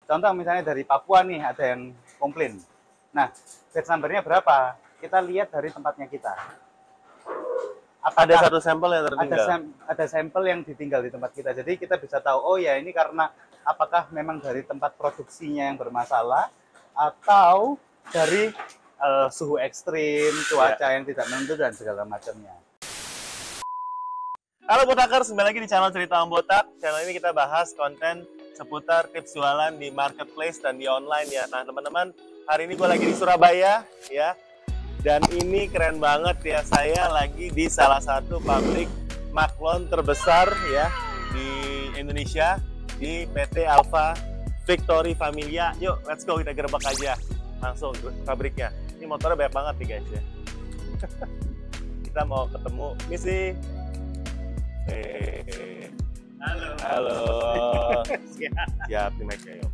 Contoh misalnya dari Papua nih ada yang komplain. Nah, batch number-nya berapa? Kita lihat dari tempatnya kita. Ada satu sampel yang tertinggal. Ada sampel yang ditinggal di tempat kita. Jadi kita bisa tahu, oh ya ini karena apakah memang dari tempat produksinya yang bermasalah atau dari suhu ekstrim, cuaca yang tidak menentu dan segala macamnya. Halo Botakers, kembali lagi di channel Cerita Om Botak. Channel ini kita bahas konten seputar tips jualan di marketplace dan di online ya. Nah teman-teman, hari ini gue lagi di Surabaya ya. Dan ini keren banget ya, saya lagi di salah satu pabrik maklon terbesar ya di Indonesia, di PT Alfa Victory Familia. Yuk, let's go, kita gerbek aja langsung ke pabriknya. Ini motornya banyak banget nih guys ya. Kita mau ketemu misi. Halo. Halo. Siap nih mic-nya yuk.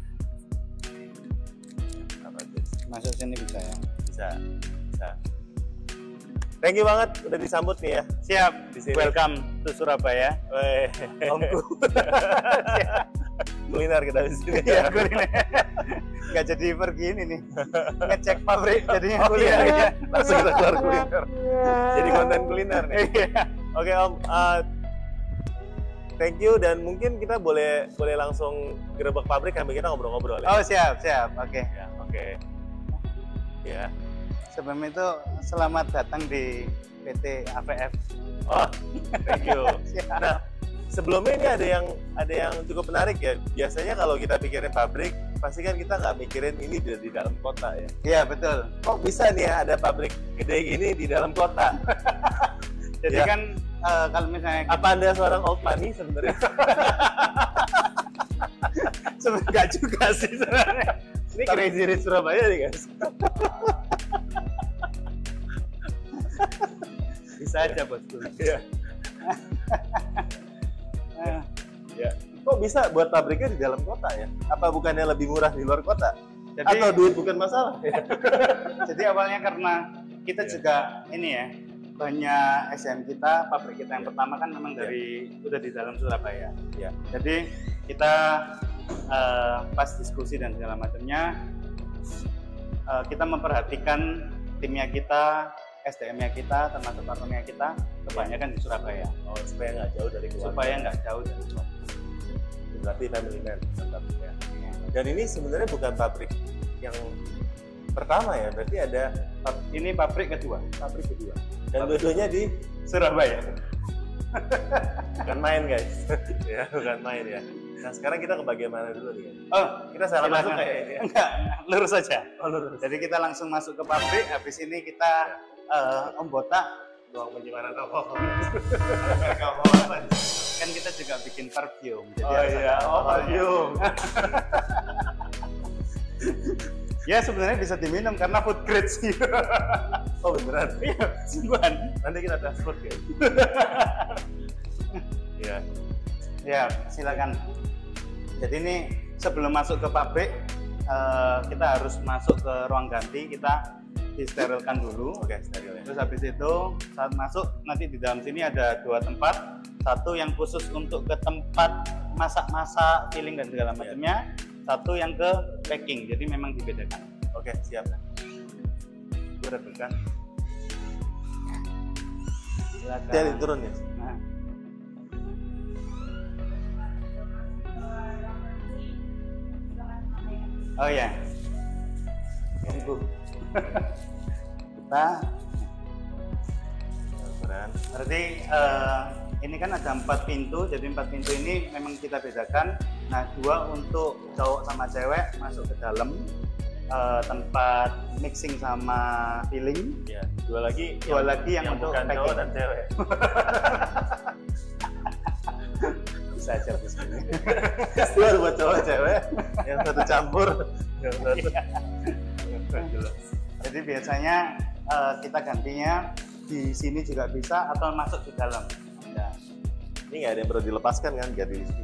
Masuk sini bisa ya? Bisa. Thank you banget udah disambut nih ya. Siap. Di sini. Welcome to Surabaya. Omku. Kuliner kita di sini. Iya, kuliner. Nggak jadi pergi ini nih. Ngecek pabrik jadinya kuliner. Iya. Langsung kita keluar kuliner. Jadi konten kuliner nih. Oke Om, thank you dan mungkin kita boleh langsung gerebek pabrik sambil kita ngobrol-ngobrol ya. Oh siap. Oke. Ya, oke. Ya. Sebelum itu selamat datang di PT AVF. Oh, thank you. Nah, sebelumnya ini ada yang cukup menarik ya. Biasanya kalau kita pikirin pabrik, pasti kan kita nggak mikirin ini di dalam kota ya. Iya betul. Kok bisa nih ya ada pabrik gede gini di dalam kota? Jadi Ya. kan kalau misalnya Apa Anda seorang old money sebenarnya? sebenarnya nggak juga sih sebenarnya. Ini Crazy Rich Surabaya nih guys. Bisa aja bosku. Iya. Ya. Kok bisa buat pabriknya di dalam kota ya? Apa bukannya lebih murah di luar kota? Jadi, Atau duit bukan masalah? jadi awalnya karena kita juga ini ya banyak SM kita, pabrik kita yang pertama kan memang udah di dalam Surabaya. Ya. Jadi kita pas diskusi dan segala macamnya kita memperhatikan timnya kita, SDM-nya kita, termasuk partnernya kita kebanyakan di Surabaya. Oh, supaya nggak jauh dari keluarga. Supaya nggak jauh dari keluarga. Berarti family man tetap ya. Dan ini sebenarnya bukan pabrik yang pertama ya, berarti ada Ini pabrik kedua. pabrik kedua. Dan dua-duanya di Surabaya. bukan main guys. Ya, bukan main ya. Nah, sekarang kita ke bagian mana dulu nih? Oh, Kita salah silakan. masuk kayaknya. Enggak, lurus saja. Oh, lurus. Jadi kita langsung masuk ke pabrik, habis ini kita Om Botak Ruang penyimpanan rokok. kan kita juga bikin perfume. Jadi Oh harus iya, ada parfum. Ya sebenarnya bisa diminum karena food grade sih. Oh beneran? Iya, sungguhan. Nanti kita transport ya. Iya. Ya, silakan. Jadi ini sebelum masuk ke pabrik, kita harus masuk ke ruang ganti, kita disterilkan dulu. Oke, steril ya. Terus habis itu saat masuk nanti di dalam sini ada dua tempat, satu yang khusus untuk ke tempat masak-masak, filling dan segala macamnya, satu yang ke packing. Jadi memang dibedakan. Oke, siap. Gue deg-degan. Silakan. Jadi turun ya. Nah. Oh ya. Tunggu. Kita Keren. berarti ini kan ada 4 pintu, jadi 4 pintu ini memang kita bedakan. Nah, 2 untuk cowok sama cewek masuk ke dalam tempat mixing sama filling. Ya, dua lagi yang untuk bukan cowok packing. dan cewek. Bisa aja di sini. Dua buat cowok cewek, yang satu campur, yang satu. Jelas. Jadi biasanya kita gantinya di sini juga bisa atau masuk di dalam. Ya. Ini nggak ada yang perlu dilepaskan kan, ganti di sini.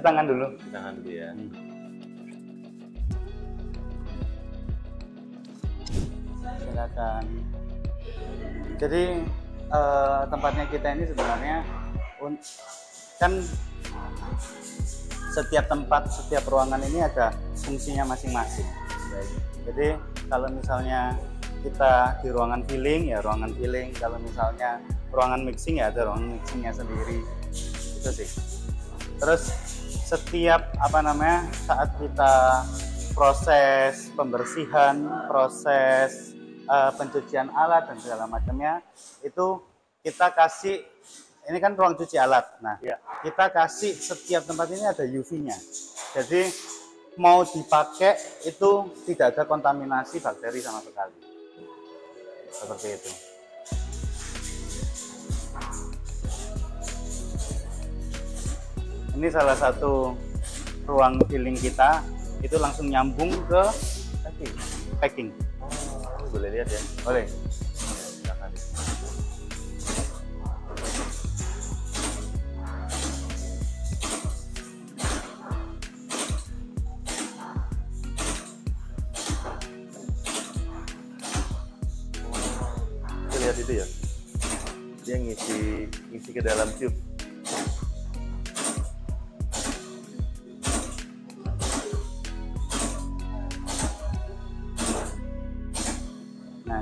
Cuci tangan dulu. Cuci tangan dulu ya. Silakan. Jadi tempatnya kita ini sebenarnya kan setiap tempat, setiap ruangan ini ada fungsinya masing-masing. Jadi kalau misalnya kita di ruangan filling ya ruangan filling, kalau misalnya ruangan mixing ya ada ruangan mixingnya sendiri. Itu sih. Terus setiap saat kita proses pembersihan, proses pencucian alat dan segala macamnya itu kita kasih, ini kan ruang cuci alat. Nah, Ya. kita kasih setiap tempat ini ada UV-nya. Jadi mau dipakai itu tidak ada kontaminasi bakteri sama sekali. Seperti itu. Ini salah satu ruang filling kita, itu langsung nyambung ke packing. Oh, boleh lihat ya? Boleh. Silakan. Kita lihat itu ya, dia ngisi ke dalam tube. Nah,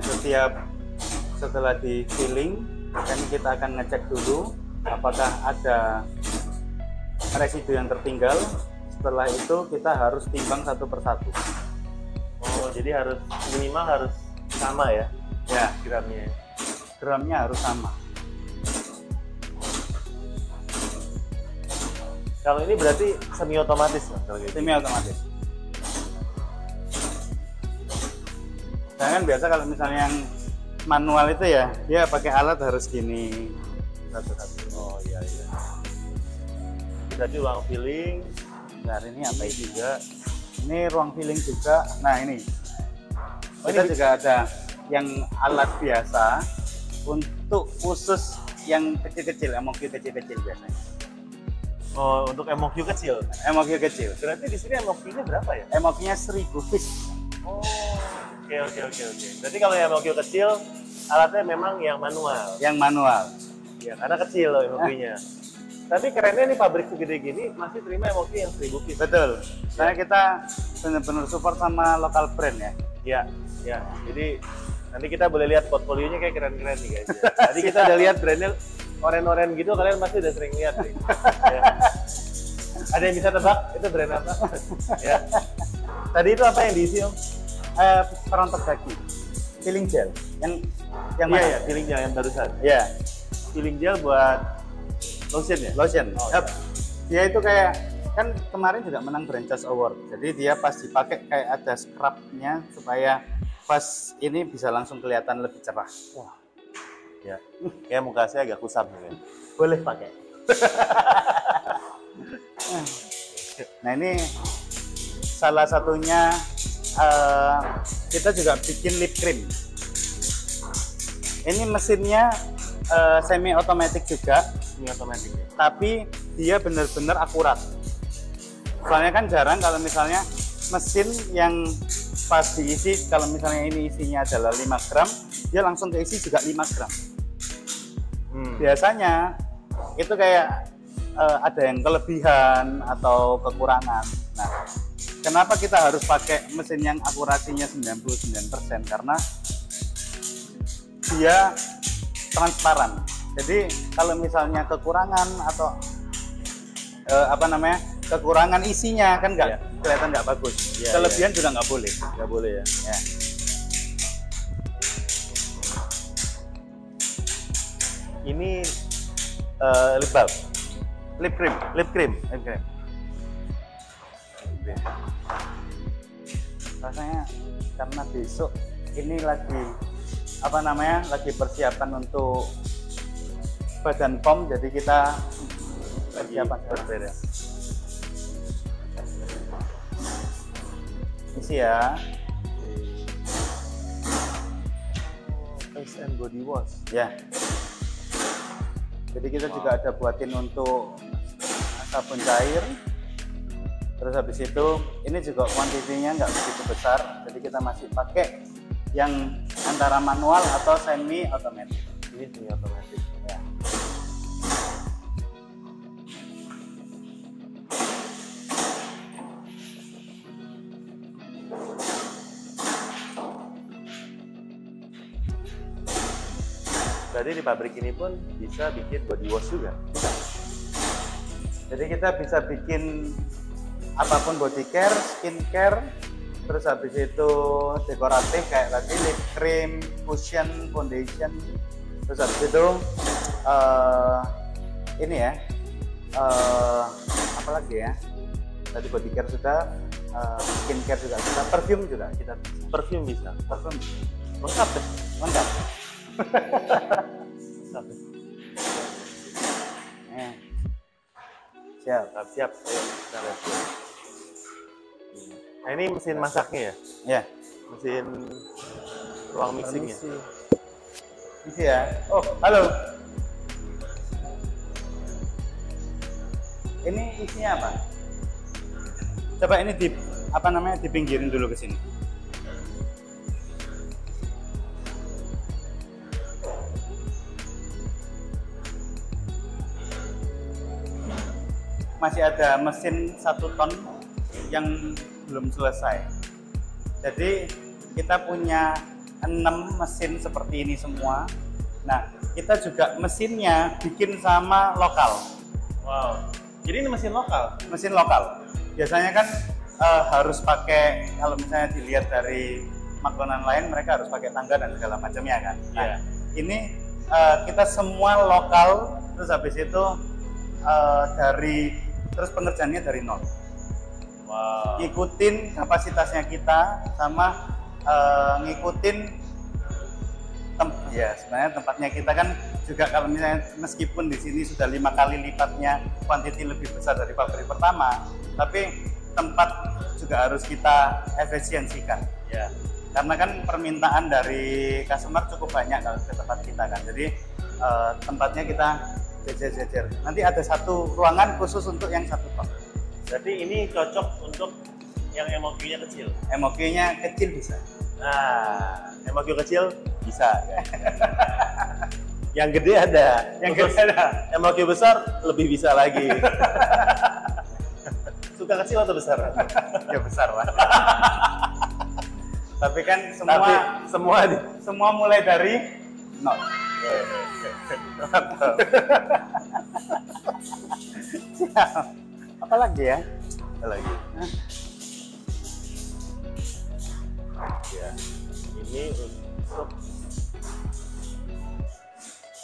setelah di filling, kan kita akan ngecek dulu apakah ada residu yang tertinggal. Setelah itu kita harus timbang satu persatu. Oh, jadi minimal harus sama ya? Ya, Gramnya. gramnya harus sama. Kalau ini berarti semi otomatis lah kalau gitu. Semi otomatis. Jangan biasa kalau misalnya yang manual itu ya, dia pakai alat harus gini satu-satu. Oh iya. Berarti ruang filling. Nah, ini apa Ini ini? juga. Ini ruang filling juga. Nah, ini. Oh, Kita ini juga ada yang alat biasa untuk khusus yang kecil-kecil, MOQ kecil-kecil biasanya. Oh, untuk MOQ kecil. MOQ kecil. Berarti di sini MOQ-nya berapa ya? MOQ-nya 1000 piece. Oh, oke. Berarti kalau yang MOQ kecil, alatnya memang yang manual. Yang manual. Ya, karena kecil loh MOQ-nya. Tapi kerennya nih pabrik segede gini masih terima MOQ yang 1000 piece. Betul. Karena kita benar-benar support sama lokal brand ya. Ya. Jadi nanti kita boleh lihat portfolionya kayak keren-keren nih guys. Ya. Tadi kita udah lihat brandnya oren-oren gitu, kalian pasti udah sering lihat nih. Ya. Ada yang bisa tebak itu brand apa? Ya. Tadi itu apa yang diisi Om? Perontok kaki. Filling gel. Yang mana? Iya, filling gel yang barusan. Ya, Filling gel buat lotion ya? lotion. Oh, Yap. Dia itu kayak kan kemarin juga menang Branchas Award. Jadi dia pas dipakai kayak ada scrubnya supaya pas ini bisa langsung kelihatan lebih cerah. Wah. Ya. Kayak muka saya agak kusam nih. Boleh pakai. Nah, ini salah satunya kita juga bikin lip cream. Ini mesinnya semi otomatis juga, Ini otomatis ya? tapi dia benar-benar akurat. Soalnya kan jarang kalau misalnya mesin yang pas diisi, kalau misalnya ini isinya adalah 5 gram, dia langsung keisi juga 5 gram. Biasanya itu kayak ada yang kelebihan atau kekurangan. Nah, kenapa kita harus pakai mesin yang akurasinya 99%? Karena dia transparan. Jadi kalau misalnya kekurangan atau kekurangan isinya kan nggak kelihatan nggak bagus. Ya, Kelebihan juga nggak boleh. Nggak boleh ya? Ya. Ini lip balm. Lip cream. Lip cream. Lip cream. Rasanya karena besok ini lagi lagi persiapan untuk Badan POM, jadi kita persiapan berbeda. isi ya. Face and body wash. Ya. Jadi kita juga ada buatin untuk sabun cair Terus habis itu ini juga kuantitinya nggak begitu besar, jadi kita masih pakai yang antara manual atau semi otomatis. Ini semi otomatis. Ya. Berarti di pabrik ini pun bisa bikin body wash juga. Jadi kita bisa bikin apapun, body care, skin care, terus habis itu dekoratif kayak tadi lip cream, cushion, foundation, terus habis itu ini ya, apa lagi ya? Tadi body care sudah, skin care juga sudah, perfume juga kita bisa. Perfume bisa. Perfume Lengkap deh. mantap. Lengkap deh. Siap. Siap. Ayo, kita lihat. Nah, ini mesin masaknya ya? Ya. Mesin ruang mixingnya. Isi ya. Oh, halo. Ini isinya apa? Coba ini dipinggirin dulu ke sini. Masih ada mesin 1 ton yang belum selesai. Jadi kita punya 6 mesin seperti ini semua. Nah, kita juga mesinnya bikin sama lokal. Wow. Jadi ini mesin lokal? Mesin lokal. Biasanya kan harus pakai, kalau misalnya dilihat dari makanan lain, mereka harus pakai tangga dan segala macamnya kan. Nah, ini kita semua lokal, terus habis itu terus pengerjaannya dari nol. Wow. Ngikutin kapasitasnya kita sama ngikutin sebenarnya tempatnya kita kan juga, kalau misalnya meskipun di sini sudah 5 kali lipatnya kuantiti lebih besar dari pabrik pertama, tapi tempat juga harus kita efisiensikan. Ya. Karena kan permintaan dari customer cukup banyak kalau ke tempat kita kan. Jadi tempatnya kita jejer-jejer. Nanti ada satu ruangan khusus untuk yang 1 ton. Berarti ini cocok untuk yang MOQ-nya kecil? MOQ-nya kecil bisa. Nah, MOQ kecil bisa. Yang gede ada. Yang gede ada. MOQ besar lebih bisa lagi. Suka kecil atau besar? Ya besar lah. Tapi kan semua mulai dari nol. Apa lagi ya? Apa lagi? Ya, ini untuk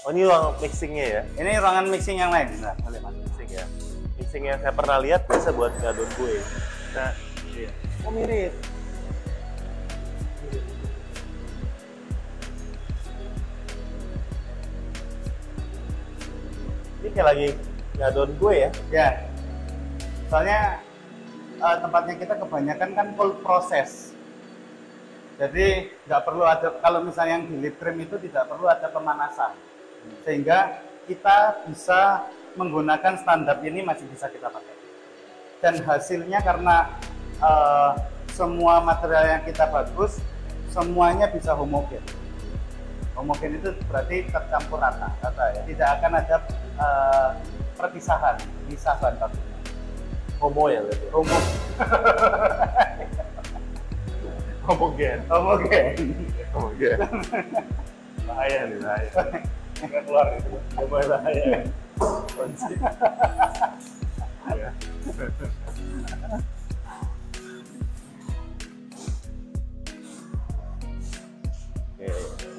ini ruang mixingnya ya? Ini ruangan mixing yang lain, nah, boleh mas. Mixing ya. Mixing yang saya pernah lihat biasa buat ngadon kue. Nah, iya. Oh mirip. Ini kayak lagi ngadon kue ya? Ya. Soalnya tempatnya kita kebanyakan kan full proses. Jadi nggak perlu ada, kalau misalnya yang di lip cream itu tidak perlu ada pemanasan. Sehingga kita bisa menggunakan standar ini masih bisa kita pakai. Dan hasilnya karena semua material yang kita bagus, semuanya bisa homogen. Homogen itu berarti tercampur rata ya. Tidak akan ada perpisahan, misah bahan bakunya. Homo ya berarti? Homo. Homogen. Homogen. Bahaya nih, bahaya. Nggak keluar itu. Bahaya. Kunci. Ya.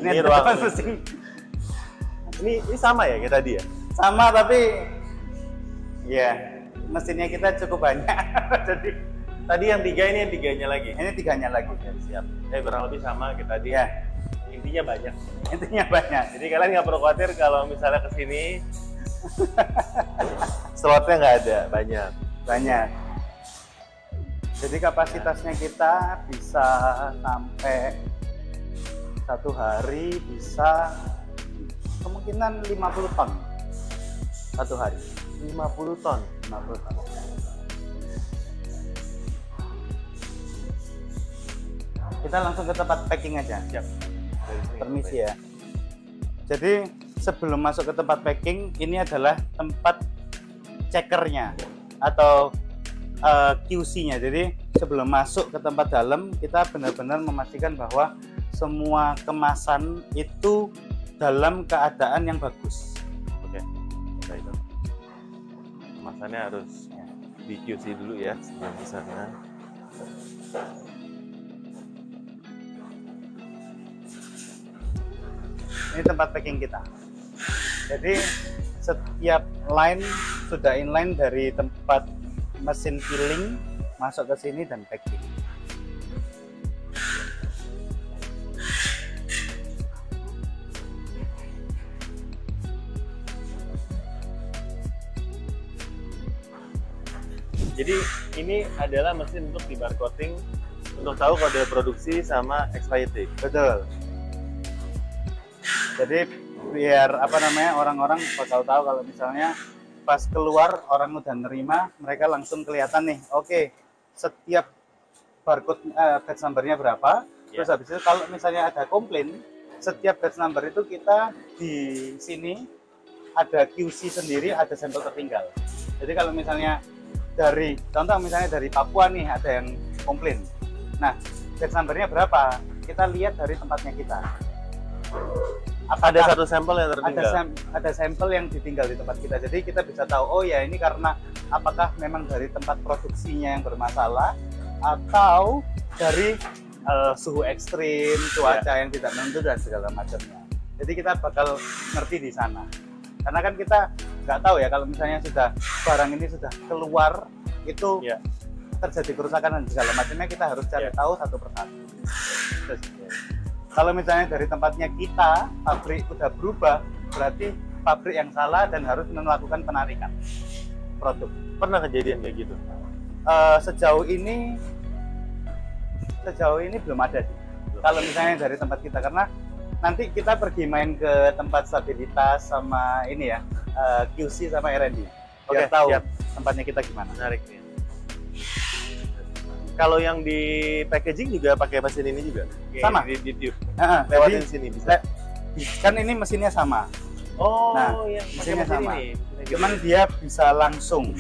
Ini ruang mesin. Ini sama ya kayak tadi ya? Sama, tapi ya mesinnya kita cukup banyak. Jadi tadi yang 3, ini yang 3-nya lagi. ini 3-nya lagi. Ya, siap. Kurang lebih sama kayak tadi. Ya. Intinya banyak. Intinya banyak. Jadi kalian nggak perlu khawatir kalau misalnya kesini slotnya nggak ada, banyak. Banyak. Jadi kapasitasnya kita bisa sampai 1 hari bisa kemungkinan 50 ton 1 hari. 50 ton. 50 ton. Kita langsung ke tempat packing aja. Siap. Permisi ya. Jadi sebelum masuk ke tempat packing, ini adalah tempat checkernya atau QC-nya. Jadi sebelum masuk ke tempat dalam, kita benar-benar memastikan bahwa semua kemasan itu dalam keadaan yang bagus. Oke, baik. Kemasannya harus di QC dulu ya sebelum ke sana. Ini tempat packing kita. Jadi setiap line sudah inline dari tempat mesin filling masuk ke sini dan packing. Jadi ini adalah mesin untuk di barcoding untuk tahu kode produksi sama expiry date. Betul. Jadi biar apa namanya orang-orang bakal tahu kalau misalnya pas keluar orang udah nerima, mereka langsung kelihatan nih. Oke, setiap barcode batch number-nya berapa. Ya. Terus habis itu kalau misalnya ada komplain, setiap batch number itu kita di sini ada QC sendiri, ada sampel tertinggal. Jadi kalau misalnya dari contoh misalnya dari Papua nih ada yang komplain. Nah, batch number-nya berapa? Kita lihat dari tempatnya kita. Ada satu sampel yang tertinggal. Ada sampel yang ditinggal di tempat kita. Jadi kita bisa tahu, oh ya ini karena apakah memang dari tempat produksinya yang bermasalah atau dari suhu ekstrim, cuaca yang tidak menentu dan segala macamnya. Jadi kita bakal ngerti di sana. Karena kan kita nggak tahu ya kalau misalnya sudah barang ini sudah keluar itu terjadi kerusakan dan segala macamnya, kita harus cari tahu satu persatu. Terus, kalau misalnya dari tempatnya kita, pabrik udah berubah, berarti pabrik yang salah dan harus melakukan penarikan produk. Pernah kejadian kayak gitu? Sejauh ini belum ada sih. Kalau misalnya dari tempat kita, karena nanti kita pergi main ke tempat stabilitas sama ini ya, QC sama R&D. Biar tahu tempatnya kita gimana. Menarik nih. Kalau yang di packaging juga pakai mesin ini juga? Sama. Di tube? Lewatin sini bisa? Kan ini mesinnya sama. Oh, nah, yang mesinnya sama. ini. Cuman dia bisa langsung.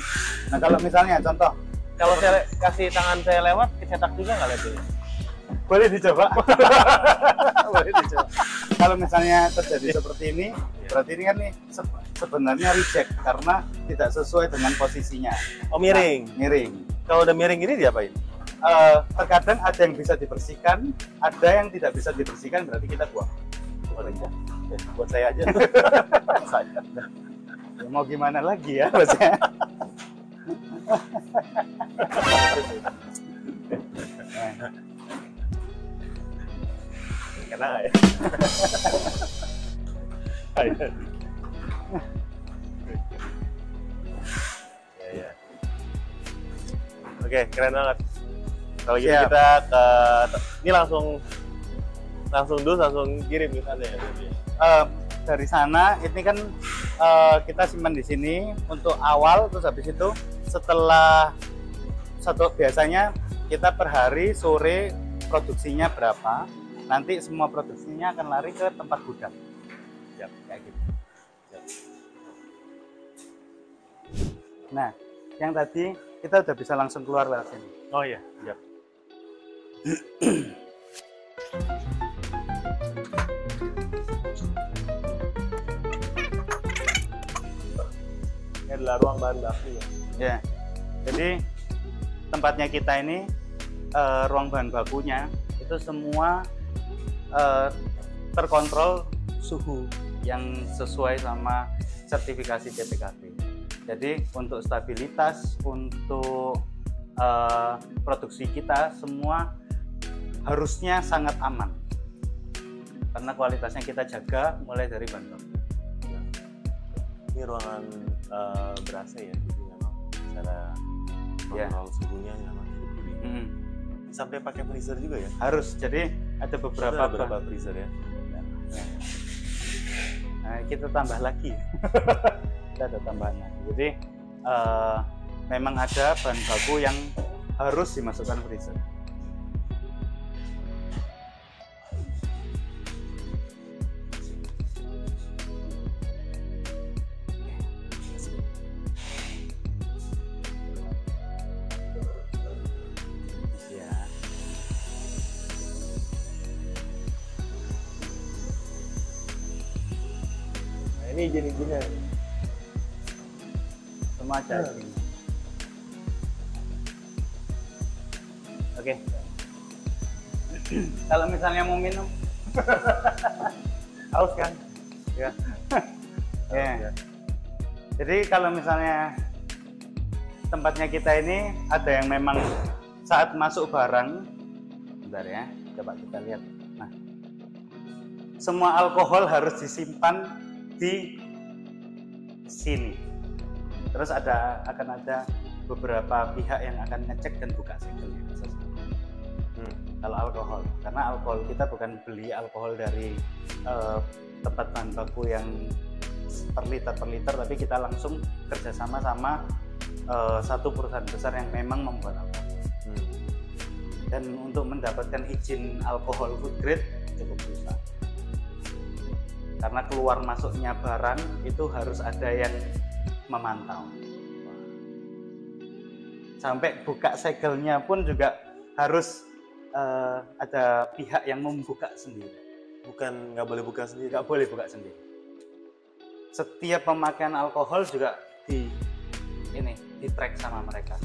Nah, kalau misalnya contoh, kalau saya kasih tangan saya lewat, kecetak juga nggak labelnya? Boleh dicoba. Boleh dicoba. Kalau misalnya terjadi seperti ini, berarti ini kan nih sebenarnya reject karena tidak sesuai dengan posisinya. Oh, miring. Nah, miring. Kalau udah miring ini diapain? Terkadang ada yang bisa dibersihkan, ada yang tidak bisa dibersihkan, berarti kita buang. Buat saya aja. Saya. Ya, mau gimana lagi ya, maksudnya. Kena ya. Ya. Oke, keren banget. Kalau gitu kita ke ini langsung dus langsung kirim ke sana ya. Dari sana ini kan kita simpan di sini untuk awal, terus habis itu setelah biasanya kita per hari sore produksinya berapa, nanti semua produksinya akan lari ke tempat gudang. Siap, kayak gitu. Siap. Nah, yang tadi kita udah bisa langsung keluar lewat sini. Oh iya, siap. Ini adalah ruang bahan baku ya. Ya, jadi tempatnya kita ini ruang bahan bakunya itu semua terkontrol suhu yang sesuai sama sertifikasi BPKB. Jadi untuk stabilitas, untuk produksi kita semua harusnya sangat aman karena kualitasnya kita jaga mulai dari bahan baku. Ini ruangan berasa ya, jadi memang secara kontrol suhunya memang cukup tinggi. Sampai pakai freezer juga ya? Harus, jadi ada beberapa freezer ya. Nah, kita tambah lagi. Kita ada tambahan lagi. Jadi memang ada bahan baku yang harus dimasukkan freezer. ini izin-izinnya. Semua ada. Oke. Kalau misalnya mau minum, haus kan? Ya. Ya. Jadi kalau misalnya tempatnya kita ini ada yang memang saat masuk barang, bentar ya, coba kita lihat. Nah, semua alkohol harus disimpan di sini. Terus akan ada beberapa pihak yang akan ngecek dan buka segelnya. Kalau alkohol, karena alkohol kita bukan beli alkohol dari tempat bahan baku yang per liter, tapi kita langsung kerjasama sama satu perusahaan besar yang memang membuat alkohol. Dan untuk mendapatkan izin alkohol food grade cukup susah, karena keluar masuknya barang itu harus ada yang memantau. Sampai buka segelnya pun juga harus ada pihak yang membuka sendiri. Bukan nggak boleh buka sendiri. Nggak boleh buka sendiri. Setiap pemakaian alkohol juga di track sama mereka.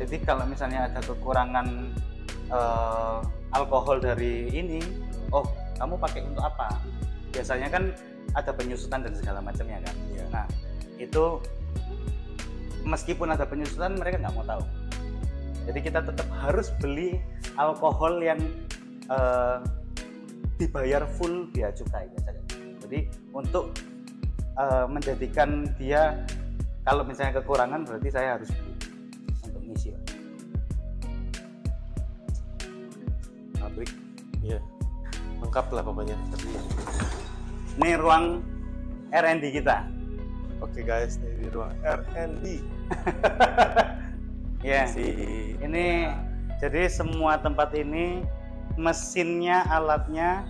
Jadi kalau misalnya ada kekurangan alkohol dari ini, oh kamu pakai untuk apa? Biasanya kan ada penyusutan dan segala macamnya kan. Ya. Nah itu meskipun ada penyusutan mereka nggak mau tahu. Jadi kita tetap harus beli alkohol yang dibayar full bea cukai. Jadi untuk menjadikan dia, kalau misalnya kekurangan berarti saya harus beli untuk ngisi. Pabrik, iya, lengkap lah pokoknya. Ini ruang R&D kita. Oke guys, ini di ruang R&D. Ya, ini jadi semua tempat ini mesinnya, alatnya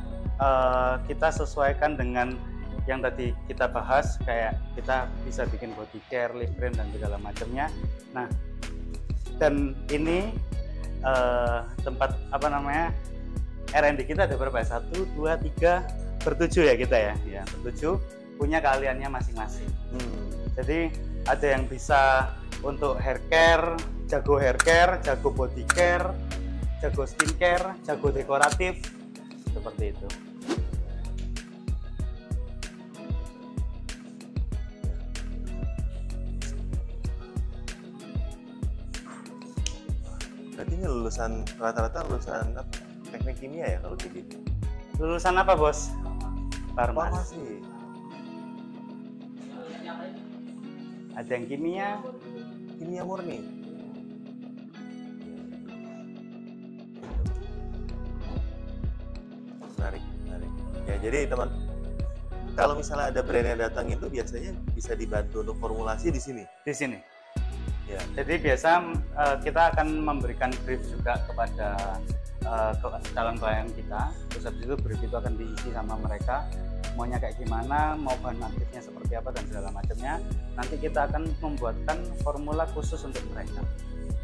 kita sesuaikan dengan yang tadi kita bahas, kayak kita bisa bikin body care, lift frame dan segala macamnya. Nah, dan ini tempat apa namanya R&D kita ada berapa ya? 1, 2, 3, bertujuh ya kita ya. Ya, bertujuh, punya keahliannya masing-masing. Jadi ada yang bisa untuk hair care, jago hair care, jago body care, jago skincare, jago dekoratif, seperti itu. Berarti ini rata-rata lulusan apa? Teknik kimia ya kalau kayak gini? Lulusan apa bos? Farmasi. Ada yang kimia murni. Menarik. Ya jadi teman, kalau misalnya ada brand yang datang itu biasanya bisa dibantu untuk formulasi di sini. di sini. Ya. Jadi biasa kita akan memberikan brief juga kepada calon klien kita. Terus habis itu brief itu akan diisi sama mereka, maunya kayak gimana, mau bahan aktifnya seperti apa dan segala macamnya. Nanti kita akan membuatkan formula khusus untuk mereka.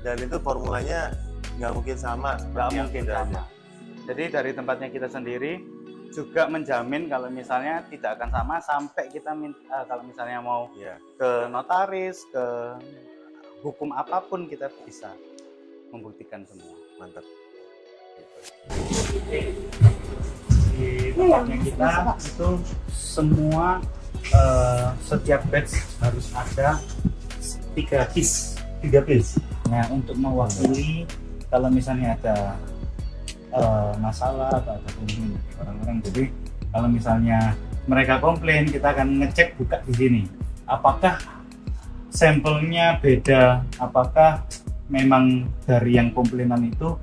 Dan itu formulanya nggak mungkin sama. Nggak mungkin sama. Jadi dari tempatnya kita sendiri juga menjamin kalau misalnya tidak akan sama sampai kita kalau misalnya mau ke notaris, ke hukum apapun kita bisa membuktikan semua. Mantap. Di tempatnya kita itu semua setiap batch harus ada 3 piece. Nah, untuk mewakili kalau misalnya ada masalah atau ada komplain dari orang-orang. Jadi kalau misalnya mereka komplain, kita akan ngecek buka di sini. Apakah sampelnya beda? Apakah memang dari yang komplainan itu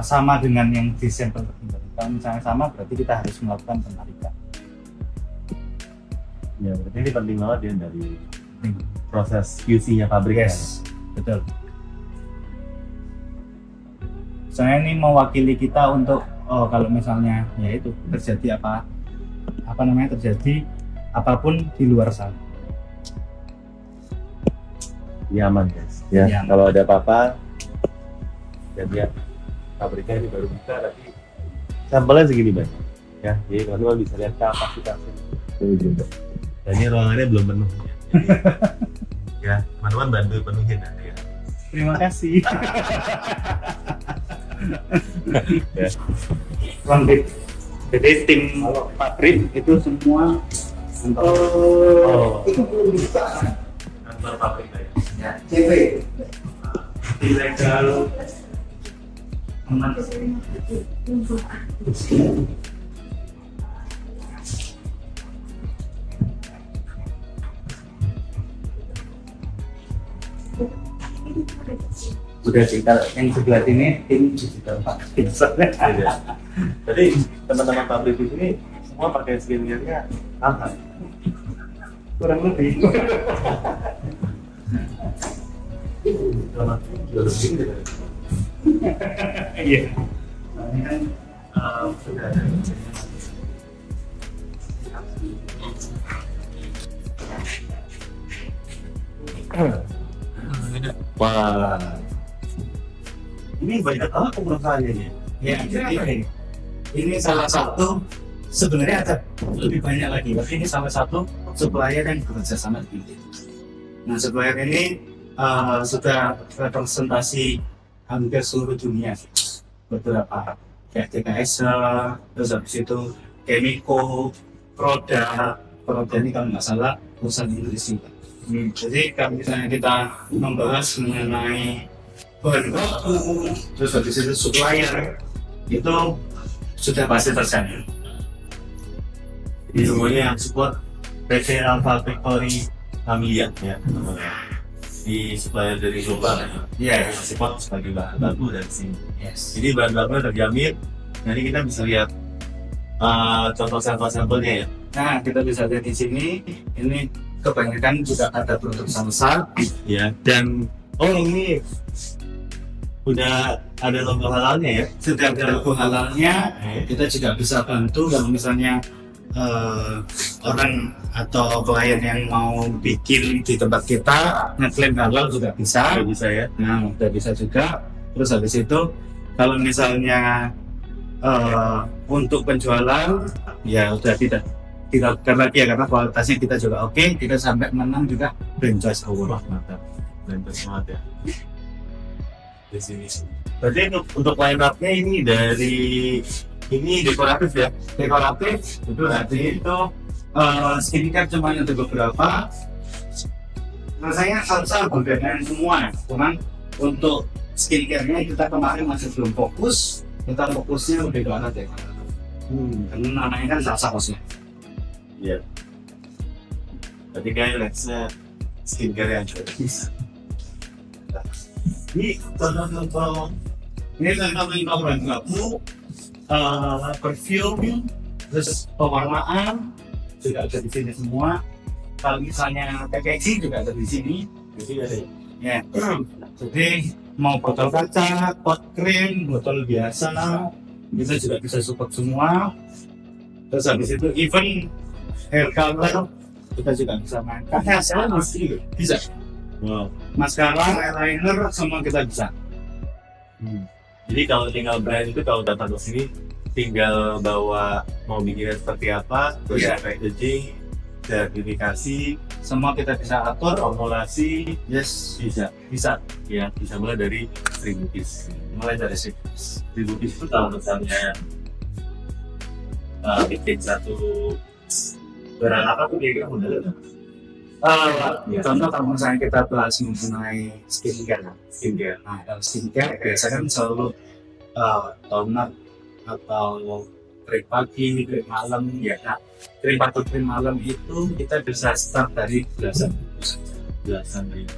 sama dengan yang di sampel tertentu? Kalau misalnya sama, berarti kita harus melakukan penarikan. Ya, berarti ini penting banget ya dari proses QC-nya pabrik. Yes, betul. Saya ini mewakili kita untuk kalau misalnya ya itu terjadi terjadi apapun di luar sana. Ini aman guys. Ya, Aman. Kalau ada apa-apa, dan ya pabriknya ini baru buka, tapi sampelnya segini banyak. Ya, jadi teman-teman bisa lihat kapasitasnya. Itu juga. Dan ini ruangannya belum penuh. Jadi, ya, teman-teman bantu penuhin nanti ya. Terima kasih. Ya. Lanjut. Jadi tim pabrik itu semua Itu belum bisa. Kantor pabrik ya. CV ilegal aman. Udah digital yang sebelah sini tim digital Pak. Iya. Jadi teman-teman pabrik di sini semua pakai skincare-nya apa? Kurang lebih. Iya. Ini kan sudah ada. Wah. Ini banyak apa penggunaannya nih? Ya, jadi ini salah satu, sebenarnya ada lebih banyak lagi, tapi ini salah satu supplier yang bekerja sama dengan kita. Nah, supplier ini sudah representasi hampir seluruh dunia, beberapa kayak TKS, terus habis itu Chemico, Proda ini kalau nggak salah perusahaan Inggris juga. Jadi kalau misalnya kita membahas mengenai bahan baku, terus habis itu supplier, itu sudah pasti terjadi. Jadi semuanya yang support PT Alpha Factory Familia ya. Di supplier dari Global ya, support sebagai bahan baku dari sini. Yes. Jadi bahan bakunya terjamin. Jadi kita bisa lihat contoh sampel-sampelnya ya. Nah, kita bisa lihat di sini, ini kebanyakan juga ada produk samsat Ya. Dan ini udah ada logo halalnya ya. sudah ada logo halalnya. Kita juga bisa bantu kalau misalnya orang atau klien yang mau bikin di tempat kita ngeklaim halal juga bisa. Bisa ya. Nah, udah bisa juga. Terus habis itu kalau misalnya untuk penjualan ya udah tidak lagi ya, karena kualitasnya kita juga oke. Kita sampai menang juga Brand Choice Award. Wah, mantap. Dan semangat ya. Di sini. Berarti untuk line up-nya ini dari ini dekoratif ya. Dekoratif itu artinya itu skincare cuma ada beberapa. Rasanya sama berbeda semua. Cuman untuk skincare-nya kita kemarin masih belum fokus. Kita fokusnya lebih ke arah dekoratif. Karena namanya kan salsa. Iya. Berarti kayak next-nya skincare yang bisa. Ini contoh-contoh bahan baku, perfume, terus pewarnaan juga ada di sini semua. Kalau misalnya packaging juga ada di sini. Jadi ada Ya, jadi mau botol kaca, pot krim, botol biasa, kita juga bisa support semua. Terus habis itu even hair color kita juga bisa main. Saya mesti bisa. wow. Maskara, eyeliner, semua kita bisa. Jadi kalau tinggal brand itu kalau datang ke sini tinggal bawa mau bikinnya seperti apa, terus Iya. packaging, sertifikasi, Semua kita bisa atur. formulasi, Yes, bisa ya bisa mulai dari 1000 piece. mulai dari situ. 1000 piece itu kalau misalnya bikin satu barang apa tuh kira-kira modalnya Contoh kalau misalnya kita bahas mengenai skincare. skincare. Nah, kalau skincare biasanya kan selalu toner atau krim pagi, krim malam, ya kan. Krim pagi, krim malam itu kita bisa start dari belasan ribu saja. Belasan ribu.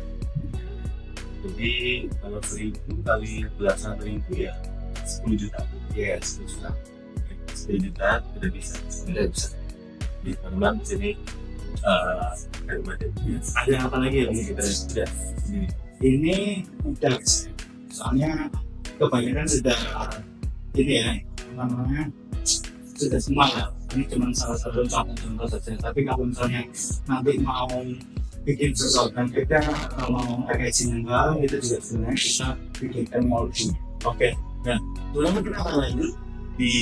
Jadi kalau 1000 kali belasan ribu ya 10 juta. Yes, itu sudah 10 juta udah bisa. udah bisa. Di teman di sini ada apa lagi yang kita sudah ini? Ini udah, soalnya kebanyakan sudah ini ya, apa namanya, sudah semua lah. Ini cuma salah satu contoh saja. Tapi kalau misalnya nanti mau bikin sesuatu yang beda atau mau packaging yang baru, itu juga sebenarnya bisa bikin moldy. Oke, nah terutama kita akan lanjut di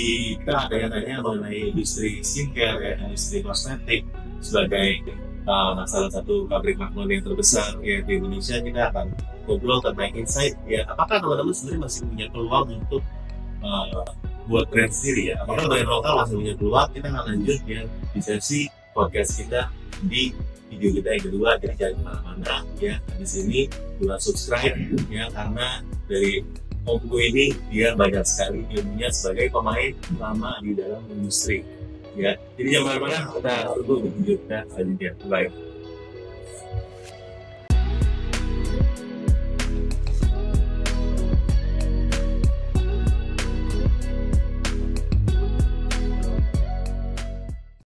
kita ada yang tanya mengenai industri skincare, industri kosmetik. sebagai salah satu pabrik magnon yang terbesar ya di Indonesia, kita akan ngobrol tentang insight ya, apakah teman-teman sebenarnya masih punya peluang untuk buat brand sendiri ya, apakah brand lokal masih punya peluang. Kita akan lanjut ya di sesi podcast kita di video kita yang kedua. Jadi jangan kemana-mana ya, di sini buat subscribe ya, karena dari Omku ini dia banyak sekali ilmunya sebagai pemain lama di dalam industri ya. Jadi jangan kemana-mana, kita tunggu di video kita selanjutnya. Bye.